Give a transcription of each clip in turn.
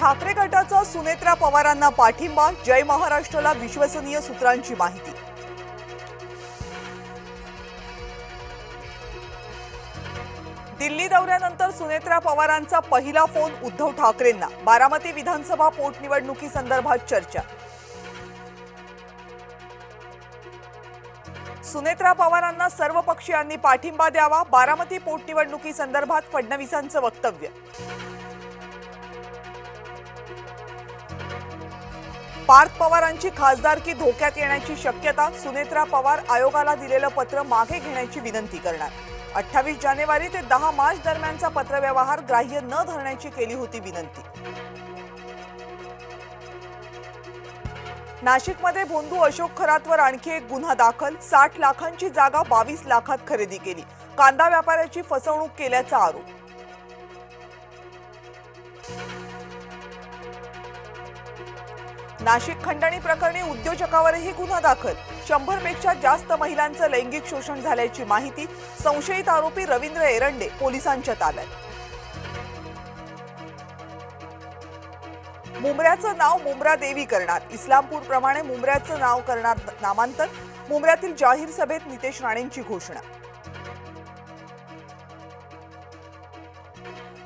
ठाकरे गटाचा सुनेत्रा पवारांना पाठिंबा, जय महाराष्ट्राला विश्वसनीय सूत्रांची माहिती। दिल्ली दौऱ्यानंतर सुनेत्रा पवारांचा पहिला फोन उद्धव ठाकरेंना, बारामती विधानसभा पोटनिवडणुकीसंदर्भात चर्चा। सुनेत्रा पवारांना सर्व पक्षीयांनी पाठिंबा द्यावा, बारामती पोटनिवडणुकीसंदर्भात फडणवीसांचं वक्तव्य। पार्थ पवारांची खासदारकी धोक्यात येण्याची शक्यता, सुनेत्रा पवार आयोगाला दिलेलं पत्र मागे घेण्याची विनंती करणार। 28 जानेवारी ते 10 मार्च दरम्यानचा पत्रव्यवहार ग्राह्य न धरण्याची केली होती विनंती। नाशिकमध्ये भोंदू अशोक खरातवर आणखी एक गुन्हा दाखल, 60 लाखांची जागा 22 लाखात खरेदी केली, कांदा व्यापाऱ्याची फसवणूक केल्याचा आरोप। नाशिक खंडणी प्रकरणी उद्योजकावरही गुन्हा दाखल, 100 पेक्षा जास्त महिलांचं लैंगिक शोषण झाल्याची माहिती, संशयित आरोपी रवींद्र एरंडे पोलिसांच्या ताब्यात। मुंब्र्याचं नाव मुंब्रा देवी करणार, इस्लामपूर प्रमाणे मुंब्र्याचं नाव करणार नामांतर, मुंब्र्यातील जाहीर सभेत नितेश राणेंची घोषणा।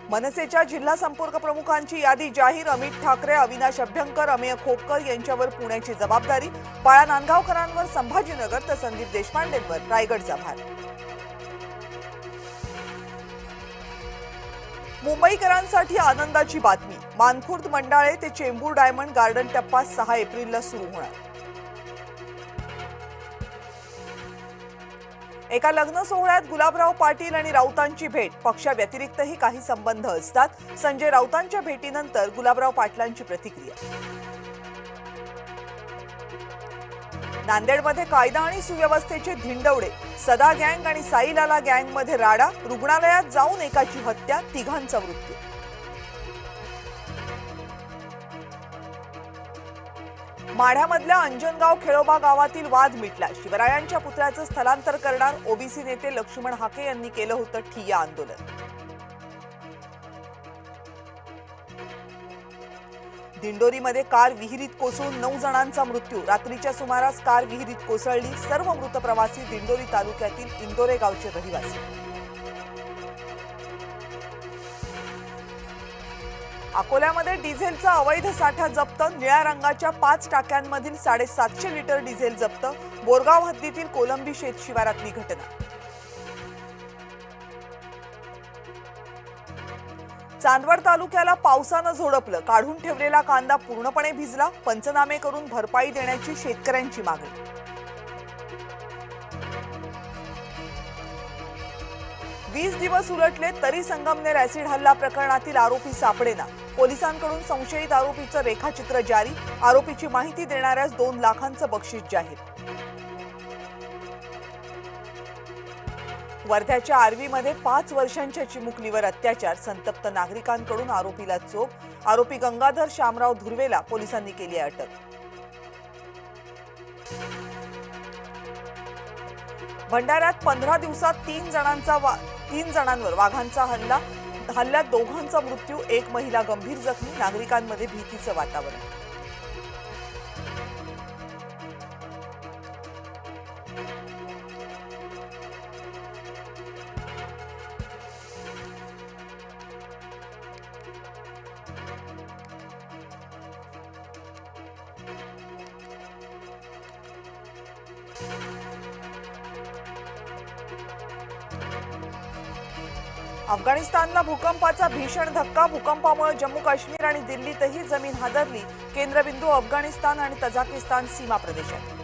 मनसेच्या जिल्हा संपर्क प्रमुखांची यादी जाहीर, अमित ठाकरे, अविनाश अभ्यंकर, अमेय खोपकर यांच्यावर पुण्याची जबाबदारी, बाळा नांदगावकरांवर संभाजीनगर तर संदीप देशपांडेंवर रायगडचा भार। मुंबईकरांसाठी आनंदाची बातमी, मानखुर्द मंडाळे ते चेंबूर डायमंड गार्डन टप्पा 6 एप्रिलला सुरू होणार। एका लग्न सोहळ्यात गुलाबराव पाटील आणि राऊतांची भेट, पक्षाव्यतिरिक्तही काही संबंध असतात, संजय राऊतांच्या भेटीनंतर गुलाबराव पाटलांची प्रतिक्रिया। नांदेडमध्ये कायदा आणि सुव्यवस्थेचे धिंडवडे, सदा गँग आणि साईलाला गँगमध्ये राडा, रुग्णालयात जाऊन एकाची हत्या, तिघांचा मृत्यू। माढ्यामधल्या अंजनगाव खेळोबा गावातील वाद मिटला, शिवरायांच्या पुतळ्याचं स्थलांतर करणार, ओबीसी नेते लक्ष्मण हाके यांनी केलं होतं ठिय्या आंदोलन। दिंडोरीमध्ये कार विहिरीत कोसळून 9 जणांचा मृत्यू, रात्रीच्या सुमारास कार विहिरीत कोसळली, सर्व मृत प्रवासी दिंडोरी तालुक्यातील इंदोरे गावचे रहिवासी। अकोल्यामध्ये डिझेलचा अवैध साठा जप्त, निळ्या रंगाच्या 5 टाक्यांमधील 750 लिटर डिझेल जप्त, बोरगाव हद्दीतील कोलंबी शेत शिवारातली घटना। चांदवड तालुक्याला पावसानं झोडपलं, काढून ठेवलेला कांदा पूर्णपणे भिजला, पंचनामे करून भरपाई देण्याची शेतकऱ्यांची मागणी। 20 दिवस उलटले तरी संगमनेर ऍसिड हल्ला प्रकरणातील आरोपी सापडेना, पोलिसांकडून संशयित आरोपीचं रेखाचित्र जारी, आरोपीची माहिती देणाऱ्यास 2 लाखांचं बक्षीस जाहीर। वर्ध्याच्या आर्वीमध्ये 5 वर्षांच्या चिमुकलीवर अत्याचार, संतप्त नागरिकांकडून आरोपीला चोप, आरोपी गंगाधर शामराव धुर्वेला पोलिसांनी केली अटक। भंडाऱ्यात 15 दिवसात 3 जणांवर वाघांचा हल्ला, हल्ल्यात 2घांचा मृत्यू, 1 महिला गंभीर जखमी, नागरिकांमध्ये भीतीचं वातावरण। अफगाणिस्तानला भूकंपाचा भीषण धक्का, भूकंपामुळे जम्मू काश्मीर आणि दिल्लीतही जमीन हादरली, केंद्रबिंदू अफगाणिस्तान आणि तजाकिस्तान सीमा प्रदेशात।